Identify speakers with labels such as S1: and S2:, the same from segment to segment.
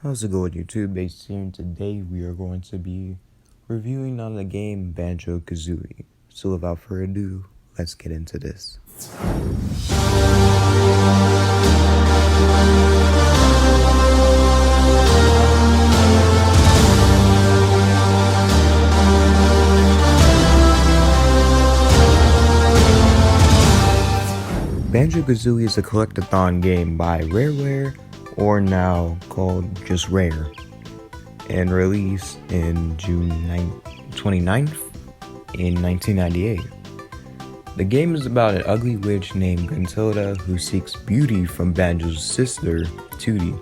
S1: How's it going, YouTube? Based here, and today we are going to be reviewing on the game Banjo Kazooie. So without further ado, let's get into this. Banjo Kazooie is a collectathon game by RareWare, or now called just Rare, and released in June 29th in 1998. The game is about an ugly witch named Gruntilda who seeks beauty from Banjo's sister, Tootie.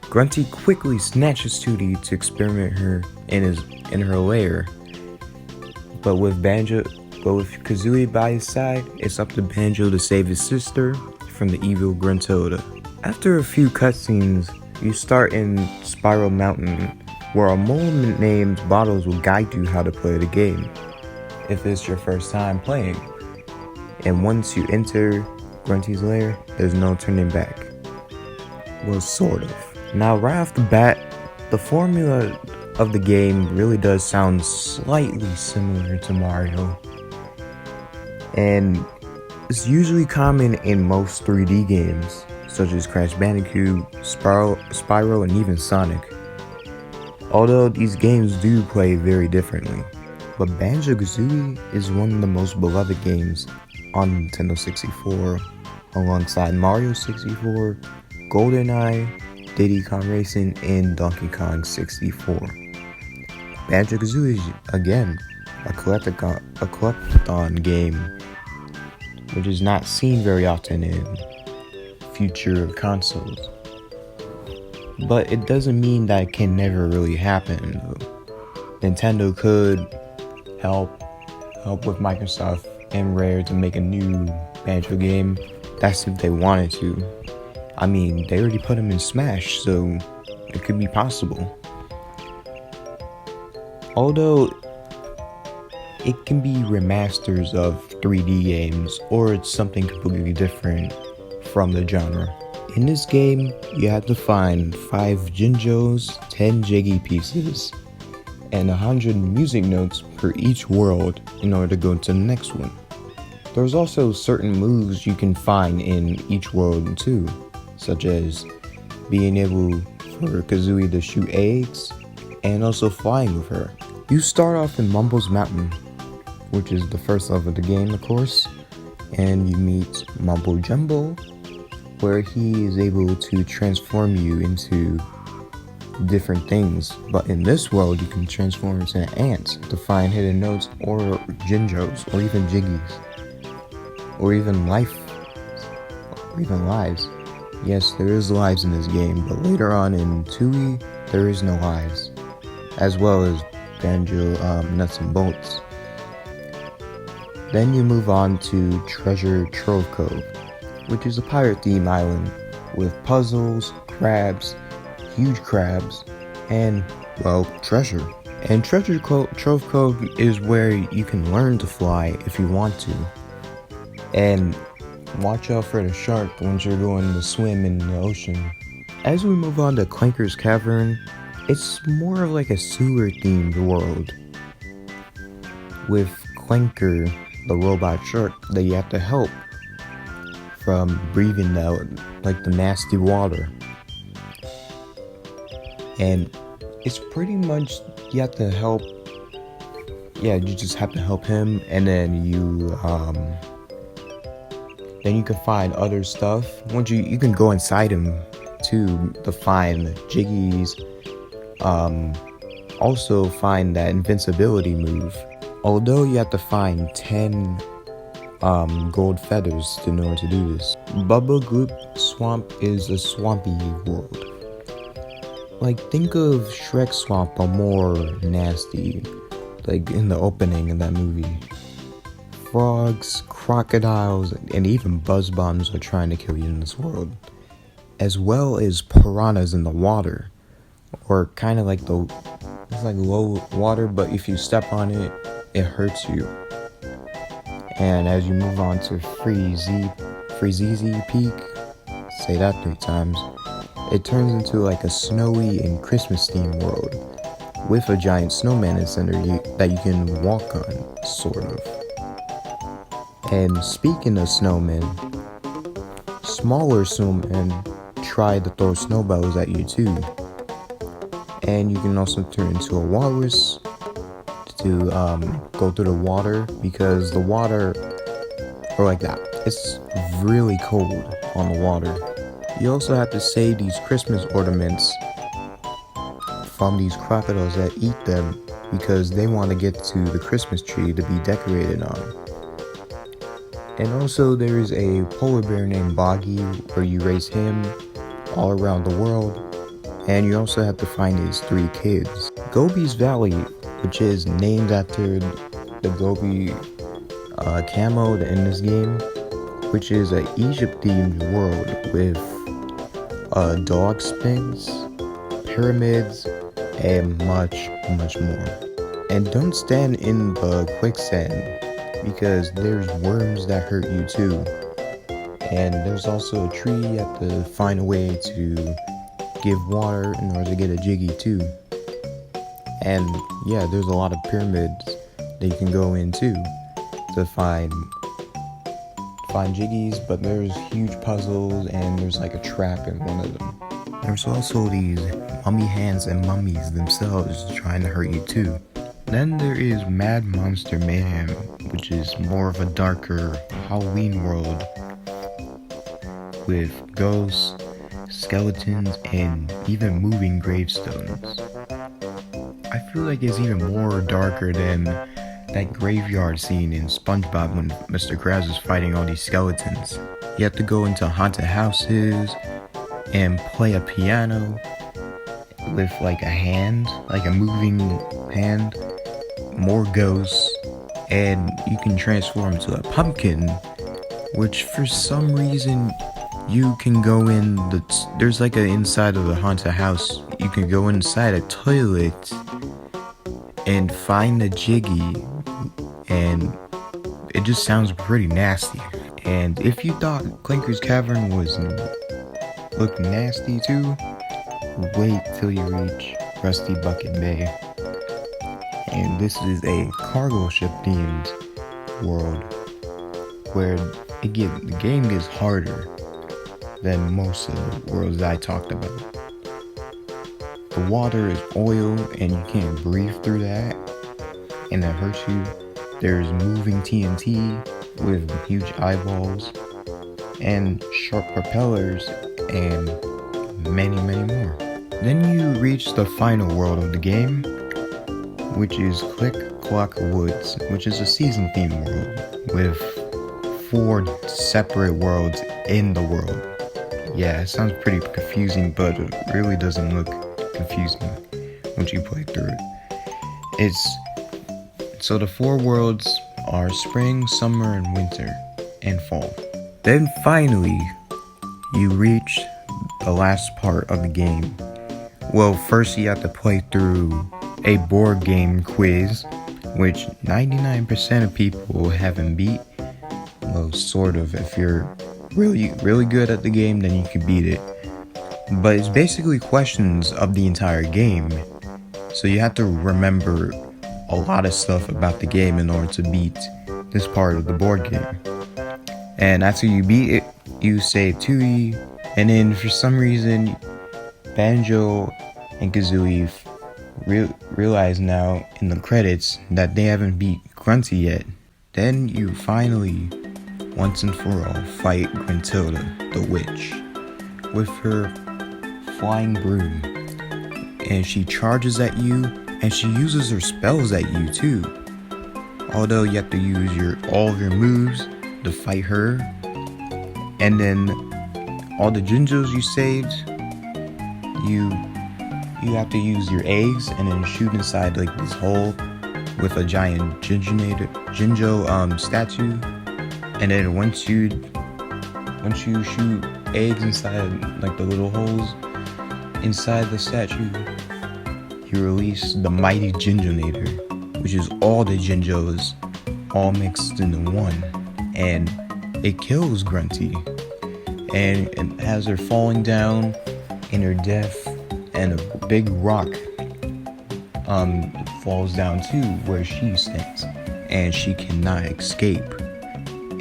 S1: Grunty quickly snatches Tootie to experiment her in her lair, but with Kazooie by his side, it's up to Banjo to save his sister from the evil Gruntilda. After a few cutscenes, you start in Spiral Mountain, where a mole named Bottles will guide you how to play the game, if it's your first time playing. And once you enter Grunty's lair, there's no turning back. Well, sort of. Now, right off the bat, the formula of the game really does sound slightly similar to Mario. And it's usually common in most 3D games, such as Crash Bandicoot, Spyro, and even Sonic. Although these games do play very differently. But Banjo-Kazooie is one of the most beloved games on Nintendo 64, alongside Mario 64, GoldenEye, Diddy Kong Racing, and Donkey Kong 64. Banjo-Kazooie is, again, a collectathon game, which is not seen very often in future consoles. But it doesn't mean that it can never really happen. Nintendo could help with Microsoft and Rare to make a new Banjo game. That's if they wanted to. I mean, they already put them in Smash, so it could be possible. Although it can be remasters of 3D games, or it's something completely different from the genre. In this game, you have to find 5 Jinjos, 10 Jiggy pieces, and 100 music notes per each world in order to go to the next one. There's also certain moves you can find in each world too, such as being able for Kazooie to shoot eggs, and also flying with her. You start off in Mumble's Mountain, which is the first level of the game, of course, and you meet Mumble Jumbo, where he is able to transform you into different things. But in this world, you can transform into an ant to find hidden notes, or Jinjos, or even Jiggies, or even lives. Yes, there is lives in this game, but later on in Tooie, there is no lives, as well as Banjo Nuts and Bolts. Then you move on to Treasure Trove Cove, which is a pirate-themed island with puzzles, crabs, huge crabs, and, well, treasure. And Trove Cove is where you can learn to fly if you want to. And watch out for the shark once you're going to swim in the ocean. As we move on to Clanker's Cavern, it's more of like a sewer-themed world, with Clanker, the robot shark that you have to help from breathing out like the nasty water. And it's pretty much you have to help. Yeah, you just have to help him, and then you can find other stuff. Once you can go inside him too to find Jiggies. Also find that invincibility move. Although you have to find 10 gold feathers in order to do this. Bubba Goop Swamp is a swampy world. Like, think of Shrek Swamp, but more nasty, like in the opening of that movie. Frogs, crocodiles, and even buzz bombs are trying to kill you in this world, as well as piranhas in the water, or kind of like it's like low water, but if you step on it, it hurts you. And as you move on to Freezy Peak, say that 3 times, it turns into like a snowy and Christmas themed world with a giant snowman in the center that you can walk on, sort of. And speaking of snowmen, smaller snowmen try to throw snowballs at you too. And you can also turn into a walrus to go through the water, because the water, or like that, it's really cold on the water. You also have to save these Christmas ornaments from these crocodiles that eat them, because they want to get to the Christmas tree to be decorated on. And also there is a polar bear named Boggy, where you race him all around the world. And you also have to find his 3 kids. Gobi's Valley, which is named after the Gobi camo in this game, which is an Egypt-themed world with dog spins, pyramids, and much more. And don't stand in the quicksand, because there's worms that hurt you too. And there's also a tree you have to find a way to give water in order to get a Jiggy too. And yeah, there's a lot of pyramids that you can go into to find Jiggies, but there's huge puzzles and there's like a trap in one of them. There's also these mummy hands and mummies themselves trying to hurt you too. Then there is Mad Monster Mayhem, which is more of a darker Halloween world with ghosts, skeletons, and even moving gravestones. I feel like it's even more darker than that graveyard scene in SpongeBob when Mr. Krabs is fighting all these skeletons. You have to go into haunted houses and play a piano with like a hand, like a moving hand, more ghosts, and you can transform into a pumpkin, which for some reason you can go in there's like a inside of the haunted house, you can go inside a toilet and find a Jiggy, and it just sounds pretty nasty. And if you thought Clinker's Cavern looked nasty too, wait till you reach Rusty Bucket Bay. And this is a cargo ship themed world where the game gets harder than most of the worlds that I talked about. The water is oil and you can't breathe through that, and that hurts you. There's moving TNT with huge eyeballs and sharp propellers and many more. Then you reach the final world of the game, which is Click Clock Woods, which is a season theme world with 4 separate worlds in the world. Yeah, it sounds pretty confusing, but it really doesn't look confusing once you play through it. So the 4 worlds are spring, summer, and winter, and fall. Then finally, you reach the last part of the game. Well, first you have to play through a board game quiz, which 99% of people haven't beat. Well, sort of. If you're really good at the game, then you can beat it. But it's basically questions of the entire game, so you have to remember a lot of stuff about the game in order to beat this part of the board game. And after you beat it, you save Tooie, and then for some reason Banjo and Kazooie realize now in the credits that they haven't beat Grunty yet. Then you finally, once and for all, fight Gruntilda, the witch, with her flying broom. And she charges at you, and she uses her spells at you too. Although you have to use all of your moves to fight her. And then all the Jinjos you saved, you have to use your eggs and then shoot inside like this hole with a giant Jinjo statue. And then once you shoot eggs inside like the little holes inside the statue, you release the mighty Jinjonator, which is all the Jinjos all mixed into one, and it kills Grunty, and it has her falling down in her death, and a big rock falls down to where she stands, and she cannot escape,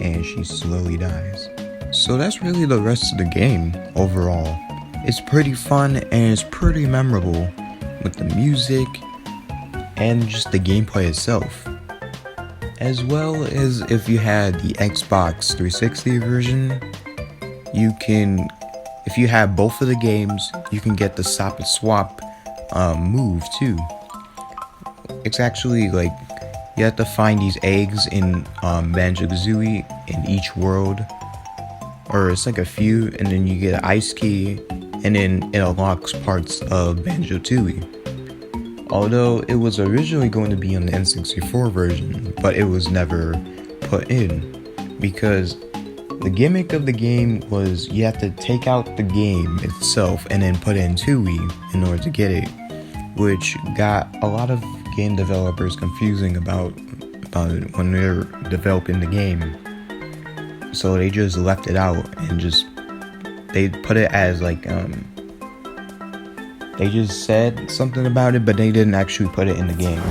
S1: and she slowly dies. So that's really the rest of the game overall. It's pretty fun and it's pretty memorable with the music and just the gameplay itself. As well as if you had the Xbox 360 version, if you have both of the games, you can get the Stop and Swap move too. It's actually like you have to find these eggs in Banjo Kazooie in each world, or it's like a few, and then you get an ice key, and then it unlocks parts of Banjo Tooie. Although it was originally going to be on the N64 version, but it was never put in because the gimmick of the game was you have to take out the game itself and then put in Tooie in order to get it, which got a lot of game developers confusing about it when they were developing the game. So they just left it out and they put it as like they just said something about it, but they didn't actually put it in the game.